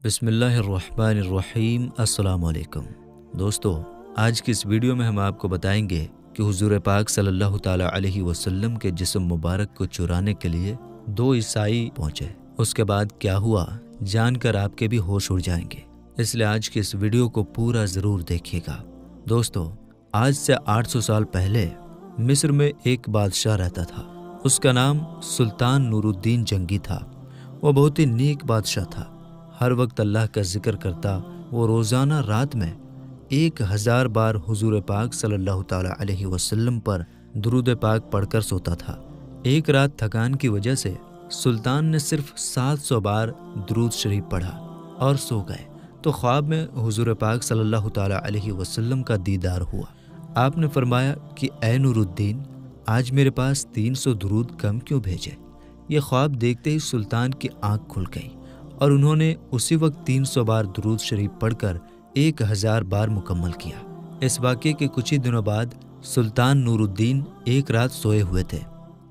बिस्मिल्लाहिर्रहमानिर्रहीम। अस्सलाम वालेकुम दोस्तों, आज की इस वीडियो में हम आपको बताएंगे कि हुजूर पाक सल्लल्लाहु ताला अलैहि वसल्लम के जिस्म मुबारक को चुराने के लिए दो ईसाई पहुंचे। उसके बाद क्या हुआ जानकर आपके भी होश उड़ जाएंगे, इसलिए आज की इस वीडियो को पूरा ज़रूर देखिएगा। दोस्तों, आज से 800 साल पहले मिस्र में एक बादशाह रहता था। उसका नाम सुल्तान नूरुद्दीन जंगी था। वो बहुत ही नेक बादशाह था। हर वक्त अल्लाह का जिक्र करता। वो रोज़ाना रात में 1000 बार हुजूर पाक सल्लल्लाहु ताला अलैहि वसल्लम पर दुरूद पाक पढ़कर सोता था। एक रात थकान की वजह से सुल्तान ने सिर्फ 700 बार दुरूद शरीफ पढ़ा और सो गए, तो ख्वाब में हुजूर पाक सल्लल्लाहु ताला अलैहि वसल्लम का दीदार हुआ। आपने फरमाया कि ए नूरुद्दीन, आज मेरे पास 300 दुरूद कम क्यों भेजे। ये ख्वाब देखते ही सुल्तान की आंख खुल गई और उन्होंने उसी वक्त 300 बार दुरूद शरीफ पढ़कर 1000 बार मुकम्मल किया। इस वाक़ये के कुछ ही दिनों बाद सुल्तान नूरुद्दीन एक रात सोए हुए थे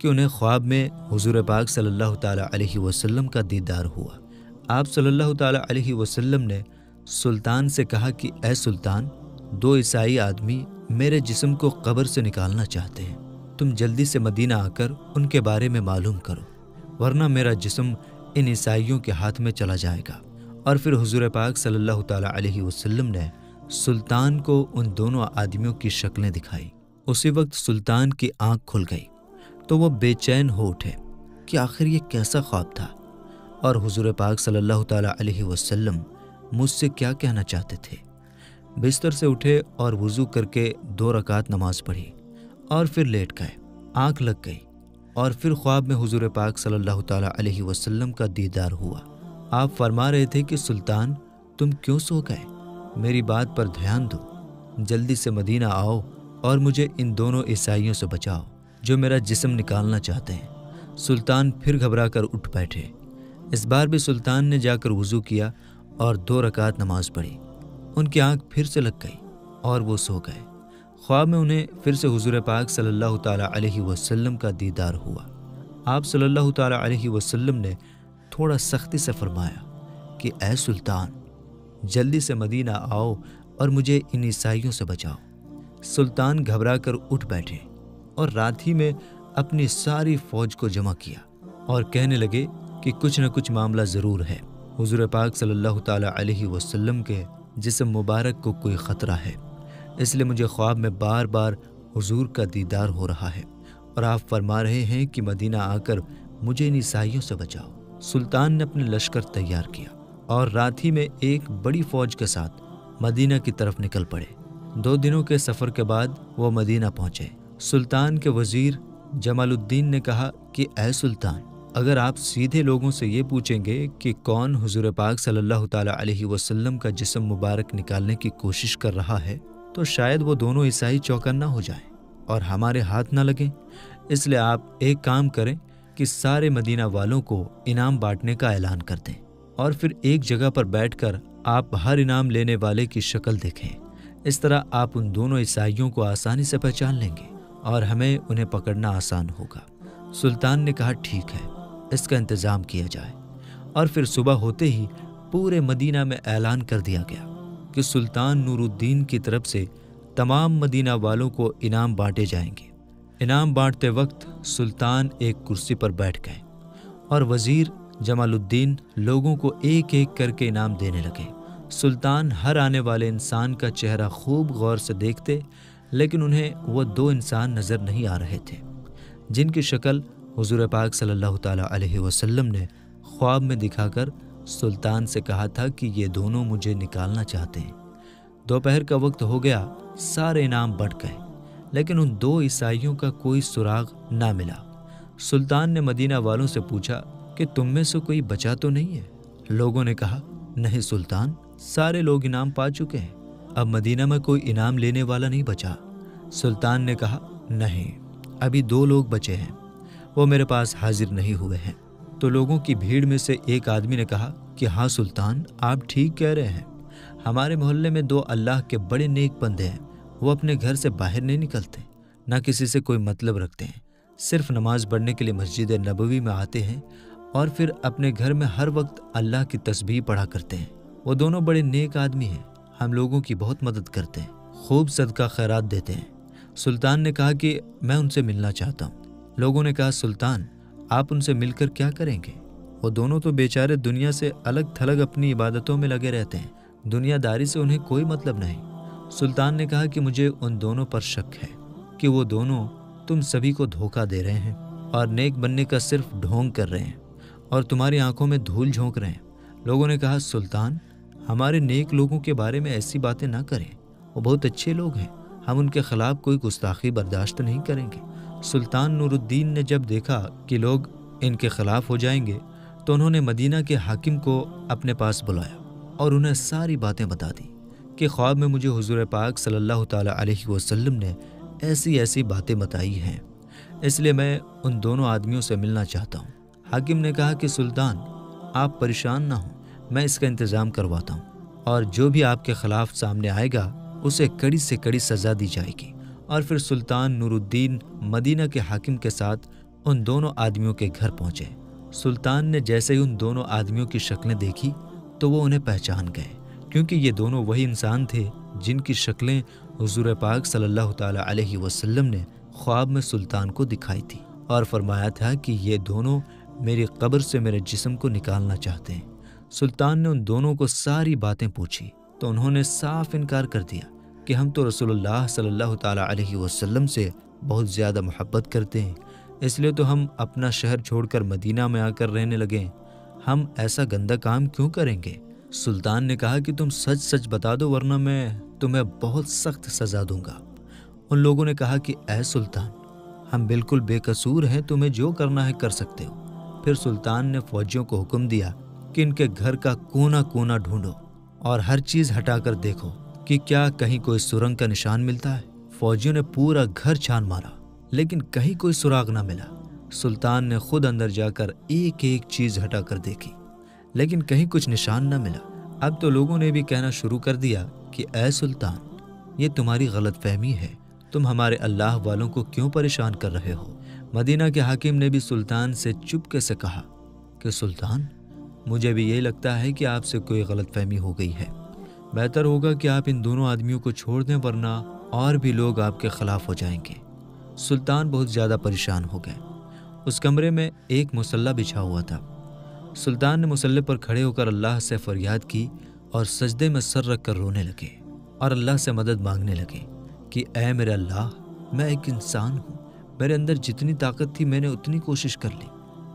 कि उन्हें ख्वाब में हुजूर पाक सल्लल्लाहु ताला अलैहि वसल्लम का दीदार हुआ। आप सल्लल्लाहु ताला अलैहि वसल्लम ने सुल्तान से कहा कि ए सुल्तान, दो ईसाई आदमी मेरे जिस्म को कब्र से निकालना चाहते हैं। तुम जल्दी से मदीना आकर उनके बारे में मालूम करो, वरना मेरा जिस्म इन ईसाइयों के हाथ में चला जाएगा। और फिर हुजूर पाक सल्लल्लाहु ताला अलैहि वसल्लम ने सुल्तान को उन दोनों आदमियों की शक्लें दिखाई। उसी वक्त सुल्तान की आंख खुल गई, तो वो बेचैन हो उठे कि आखिर ये कैसा ख्वाब था और हुजूर पाक सल्लल्लाहु ताला अलैहि वसल्लम मुझसे क्या कहना चाहते थे। बिस्तर से उठे और वुज़ू करके 2 रकात नमाज पढ़ी और फिर लेट गए। आंख लग गई और फिर ख्वाब में हुजूर पाक सल्लल्लाहु ताला अलैहि वसल्लम का दीदार हुआ। आप फरमा रहे थे कि सुल्तान, तुम क्यों सो गए? मेरी बात पर ध्यान दो, जल्दी से मदीना आओ और मुझे इन दोनों ईसाइयों से बचाओ जो मेरा जिस्म निकालना चाहते हैं। सुल्तान फिर घबरा कर उठ बैठे। इस बार भी सुल्तान ने जाकर वुज़ू किया और 2 रकात नमाज पढ़ी। उनकी आंख फिर से लग गई और वो सो गए। ख्वाब में उन्हें फिर से हुजूर पाक सल्लल्लाहु ताला अलैहि वसल्लम का दीदार हुआ। आप सल्लल्लाहु ताला अलैहि वसल्लम ने थोड़ा सख्ती से फरमाया कि ए सुल्तान, जल्दी से मदीना आओ और मुझे इन ईसाइयों से बचाओ। सुल्तान घबरा कर उठ बैठे और रात ही में अपनी सारी फौज को जमा किया और कहने लगे कि कुछ न कुछ मामला ज़रूर है। हुजूर पाक सल्लल्लाहु ताला अलैहि वसल्लम के जिस्म मुबारक को कोई ख़तरा है, इसलिए मुझे ख्वाब में बार बार हुजूर का दीदार हो रहा है और आप फरमा रहे हैं कि मदीना आकर मुझे इन ईसाइयों से बचाओ। सुल्तान ने अपने लश्कर तैयार किया और रात ही में एक बड़ी फौज के साथ मदीना की तरफ निकल पड़े। 2 दिनों के सफ़र के बाद वो मदीना पहुँचे। सुल्तान के वज़ीर जमालुद्दीन ने कहा कि ए सुल्तान, अगर आप सीधे लोगों से ये पूछेंगे कि कौन हुजूर पाक सल्लल्लाहु ताला अलैहि वसल्लम का जिस्म मुबारक निकालने की कोशिश कर रहा है, तो शायद वो दोनों ईसाई चौकन्ना हो जाएं और हमारे हाथ ना लगें। इसलिए आप एक काम करें कि सारे मदीना वालों को इनाम बांटने का ऐलान कर दें और फिर एक जगह पर बैठकर आप हर इनाम लेने वाले की शक्ल देखें। इस तरह आप उन दोनों ईसाइयों को आसानी से पहचान लेंगे और हमें उन्हें पकड़ना आसान होगा। सुल्तान ने कहा, ठीक है, इसका इंतज़ाम किया जाए। और फिर सुबह होते ही पूरे मदीना में ऐलान कर दिया गया कि सुल्तान नूरुद्दीन की तरफ से तमाम मदीना वालों को इनाम बांटे जाएंगे। इनाम बांटते वक्त सुल्तान एक कुर्सी पर बैठ गए और वज़ीर जमालुद्दीन लोगों को एक एक करके इनाम देने लगे। सुल्तान हर आने वाले इंसान का चेहरा खूब गौर से देखते, लेकिन उन्हें वो 2 इंसान नज़र नहीं आ रहे थे जिनकी शक्ल हुजूर पाक सल्लल्लाहु ताला अलैहि वसल्लम ने ख्वाब में दिखाकर सुल्तान से कहा था कि ये दोनों मुझे निकालना चाहते हैं। दोपहर का वक्त हो गया, सारे इनाम बंट गए, लेकिन उन 2 ईसाइयों का कोई सुराग ना मिला। सुल्तान ने मदीना वालों से पूछा कि तुम में से कोई बचा तो नहीं है? लोगों ने कहा, नहीं सुल्तान, सारे लोग इनाम पा चुके हैं, अब मदीना में कोई इनाम लेने वाला नहीं बचा। सुल्तान ने कहा, नहीं, अभी 2 लोग बचे हैं, वो मेरे पास हाजिर नहीं हुए हैं। तो लोगों की भीड़ में से एक आदमी ने कहा कि हाँ सुल्तान, आप ठीक कह रहे हैं, हमारे मोहल्ले में 2 अल्लाह के बड़े नेक बंदे हैं। वो अपने घर से बाहर नहीं निकलते, ना किसी से कोई मतलब रखते हैं, सिर्फ नमाज पढ़ने के लिए मस्जिद नबवी में आते हैं और फिर अपने घर में हर वक्त अल्लाह की तस्बीह पढ़ा करते हैं। वो दोनों बड़े नेक आदमी हैं, हम लोगों की बहुत मदद करते हैं, खूब सदका खैरात देते हैं। सुल्तान ने कहा कि मैं उनसे मिलना चाहता हूँ। लोगों ने कहा, सुल्तान आप उनसे मिलकर क्या करेंगे? वो दोनों तो बेचारे दुनिया से अलग थलग अपनी इबादतों में लगे रहते हैं, दुनियादारी से उन्हें कोई मतलब नहीं। सुल्तान ने कहा कि मुझे उन दोनों पर शक है कि वो दोनों तुम सभी को धोखा दे रहे हैं और नेक बनने का सिर्फ ढोंग कर रहे हैं और तुम्हारी आंखों में धूल झोंक रहे हैं। लोगों ने कहा, सुल्तान हमारे नेक लोगों के बारे में ऐसी बातें ना करें, वो बहुत अच्छे लोग हैं, हम उनके खिलाफ कोई गुस्ताखी बर्दाश्त नहीं करेंगे। सुल्तान नूरुद्दीन ने जब देखा कि लोग इनके खिलाफ हो जाएंगे तो उन्होंने मदीना के हाकिम को अपने पास बुलाया और उन्हें सारी बातें बता दी कि ख्वाब में मुझे हुजूर पाक सल्लल्लाहु ताला अलैहि वसल्लम ने ऐसी ऐसी बातें बताई हैं, इसलिए मैं उन दोनों आदमियों से मिलना चाहता हूँ। हाकिम ने कहा कि सुल्तान आप परेशान ना हो, मैं इसका इंतज़ाम करवाता हूँ और जो भी आपके खिलाफ सामने आएगा उसे कड़ी से कड़ी सज़ा दी जाएगी। और फिर सुल्तान नूरुद्दीन मदीना के हाकिम के साथ उन दोनों आदमियों के घर पहुँचे। सुल्तान ने जैसे ही उन दोनों आदमियों की शक्लें देखी तो वो उन्हें पहचान गए, क्योंकि ये दोनों वही इंसान थे जिनकी शक्लें हुजूर पाक सल्लल्लाहु ताला अलैहि वसल्लम ने ख्वाब में सुल्तान को दिखाई थी और फरमाया था कि ये दोनों मेरी कब्र से मेरे जिस्म को निकालना चाहते हैं। सुल्तान ने उन दोनों को सारी बातें पूछी तो उन्होंने साफ इनकार कर दिया कि हम तो रसूलुल्लाह सल्लल्लाहु ताला अलैहि वसल्लम से बहुत ज़्यादा मोहब्बत करते हैं, इसलिए तो हम अपना शहर छोड़कर मदीना में आकर रहने लगे। हम ऐसा गंदा काम क्यों करेंगे? सुल्तान ने कहा कि तुम सच सच बता दो, वरना मैं तुम्हें बहुत सख्त सज़ा दूंगा। उन लोगों ने कहा कि ऐ सुल्तान हम बिल्कुल बेकसूर हैं, तुम्हें जो करना है कर सकते हो। फिर सुल्तान ने फौजियों को हुक्म दिया कि इनके घर का कोना कोना ढूंढो और हर चीज़ हटाकर देखो कि क्या कहीं कोई सुरंग का निशान मिलता है। फौजियों ने पूरा घर छान मारा लेकिन कहीं कोई सुराग ना मिला। सुल्तान ने खुद अंदर जाकर एक एक चीज़ हटाकर देखी लेकिन कहीं कुछ निशान न मिला। अब तो लोगों ने भी कहना शुरू कर दिया कि ऐ सुल्तान ये तुम्हारी गलतफहमी है, तुम हमारे अल्लाह वालों को क्यों परेशान कर रहे हो। मदीना के हाकिम ने भी सुल्तान से चुपके से कहा कि सुल्तान मुझे भी यही लगता है कि आपसे कोई गलतफहमी हो गई है, बेहतर होगा कि आप इन दोनों आदमियों को छोड़ दें, वरना और भी लोग आपके खिलाफ हो जाएंगे। सुल्तान बहुत ज़्यादा परेशान हो गए। उस कमरे में एक मुसल्ला बिछा हुआ था। सुल्तान ने मुसल्ले पर खड़े होकर अल्लाह से फरियाद की और सजदे में सर रख कर रोने लगे और अल्लाह से मदद मांगने लगे कि ऐ मेरे अल्लाह, मैं एक इंसान हूँ, मेरे अंदर जितनी ताकत थी मैंने उतनी कोशिश कर ली,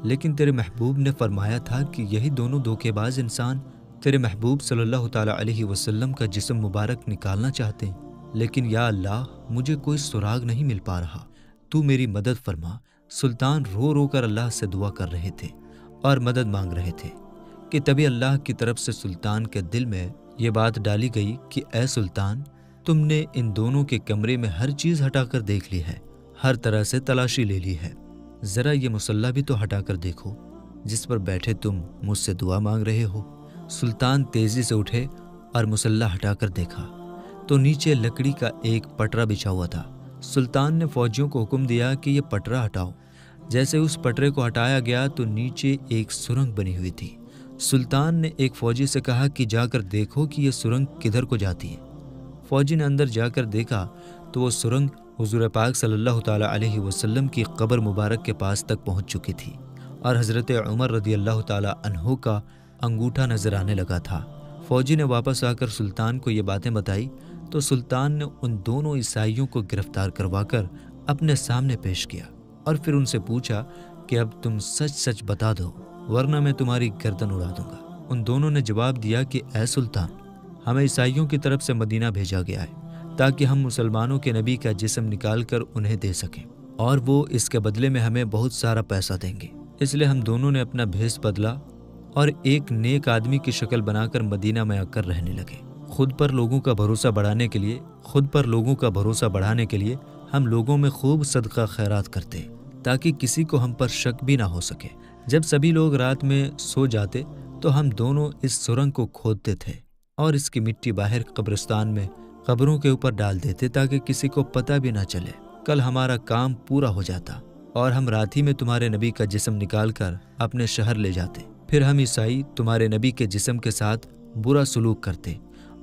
लेकिन तेरे महबूब ने फरमाया था कि यही दोनों धोखेबाज इंसान तेरे महबूब सल्लल्लाहु ताला अलैहि वसल्लम का जिस्म मुबारक निकालना चाहते हैं, लेकिन या अल्लाह मुझे कोई सुराग नहीं मिल पा रहा, तू मेरी मदद फरमा। सुल्तान रो रो कर अल्लाह से दुआ कर रहे थे और मदद मांग रहे थे कि तभी अल्लाह की तरफ से सुल्तान के दिल में ये बात डाली गई कि ऐ सुल्तान, तुमने इन दोनों के कमरे में हर चीज़ हटाकर देख ली है, हर तरह से तलाशी ले ली है, ज़रा ये मुसल्ला भी तो हटाकर देखो जिस पर बैठे तुम मुझसे दुआ मांग रहे हो। सुल्तान तेज़ी से उठे और मुसल्ला हटाकर देखा तो नीचे लकड़ी का एक पटरा बिछा हुआ था। सुल्तान ने फौजियों को हुक्म दिया कि ये पटरा हटाओ। जैसे उस पटरे को हटाया गया तो नीचे एक सुरंग बनी हुई थी। सुल्तान ने एक फौजी से कहा कि जाकर देखो कि ये सुरंग किधर को जाती है। फौजी ने अंदर जाकर देखा तो वो सुरंग हुजूर पाक सल्लल्लाहु ताला अलैहि वसल्लम की कब्र मुबारक के पास तक पहुंच चुकी थी और हज़रत उमर रदियल्लाहु ताला अन्हु का अंगूठा नजर आने लगा था। फौजी ने वापस आकर सुल्तान को ये बातें बताई तो सुल्तान ने उन दोनों ईसाइयों को गिरफ्तार करवाकर अपने सामने पेश किया और फिर उनसे पूछा कि अब तुम सच सच बता दो, वरना मैं तुम्हारी गर्दन उड़ा दूंगा। उन दोनों ने जवाब दिया कि ऐ सुल्तान, हमें ईसाइयों की तरफ से मदीना भेजा गया है ताकि हम मुसलमानों के नबी का जिस्म निकाल कर उन्हें दे सकें और वो इसके बदले में हमें बहुत सारा पैसा देंगे। इसलिए हम दोनों ने अपना भेष बदला और एक नेक आदमी की शक्ल बनाकर मदीना में आकर रहने लगे। खुद पर लोगों का भरोसा बढ़ाने के लिए हम लोगों में खूब सदका खैरात करते ताकि किसी को हम पर शक भी ना हो सके। जब सभी लोग रात में सो जाते तो हम दोनों इस सुरंग को खोदते थे और इसकी मिट्टी बाहर कब्रिस्तान में कब्रों के ऊपर डाल देते ताकि किसी को पता भी ना चले। कल हमारा काम पूरा हो जाता और हम रात ही में तुम्हारे नबी का जिस्म निकाल कर अपने शहर ले जाते। फिर हम ईसाई तुम्हारे नबी के जिस्म के साथ برا سلوک کرتے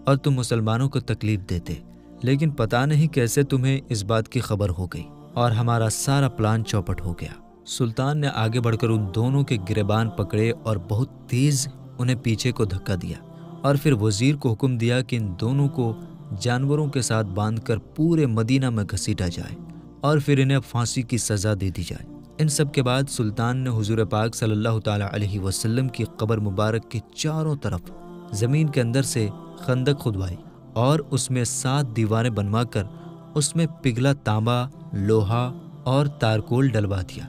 اور تم مسلمانوں کو تکلیف دیتے، لیکن پتہ نہیں کیسے تمہیں اس بات کی خبر ہو گئی اور ہمارا سارا پلان چوپٹ ہو گیا۔ سلطان نے آگے بڑھ کر ان دونوں کے گریبان پکڑے اور بہت تیز انہیں پیچھے کو دھکا دیا، اور پھر وزیر کو حکم دیا کہ ان دونوں کو جانوروں کے ساتھ باندھ کر پورے مدینہ میں گھسیٹا جائے اور پھر انہیں پھانسی کی سزا دے دی جائے۔ ان سب کے بعد سلطان نے حضور پاک صلی اللہ تعالیٰ علیہ وسلم کی قبر مبارک کے چاروں طرف زمین کے اندر سے خندق کھدوائی اور اس میں 7 دیواریں بنوا کر اس میں پگھلا تانبا، لوہا اور تارکول ڈلوا دیا،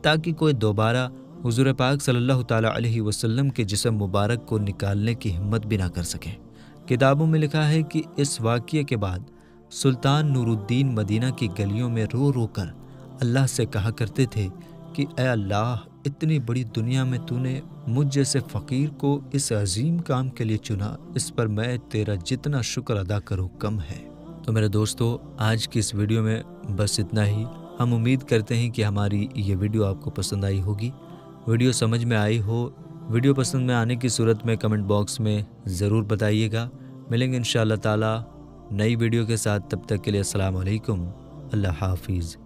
تاکہ کوئی دوبارہ حضور پاک صلی اللہ تعالیٰ علیہ وسلم کے جسم مبارک کو نکالنے کی ہمت بھی نہ کر سکے۔ کتابوں میں لکھا ہے کہ اس واقعے کے بعد سلطان نور الدین مدینہ کی گلیوں میں رو رو کر اللہ سے کہا کرتے تھے کہ اے اللہ، اتنی بڑی دنیا میں تو نے مجھ جیسے فقیر کو اس عظیم کام کے لیے چنا، اس پر میں تیرا جتنا شکر ادا کروں کم ہے۔ تو میرے دوستو، آج کی اس ویڈیو میں بس اتنا ہی۔ ہم امید کرتے ہیں کہ ہماری یہ ویڈیو آپ کو پسند آئی ہوگی۔ ویڈیو سمجھ میں آئی ہو، ویڈیو پسند میں آنے کی صورت میں کمنٹ باکس میں ضرور بتائیے گا۔ ملیں گے انشاءاللہ تعالی نئی ویڈیو کے ساتھ، تب تک کے لیے السلام علیکم، اللہ حافظ۔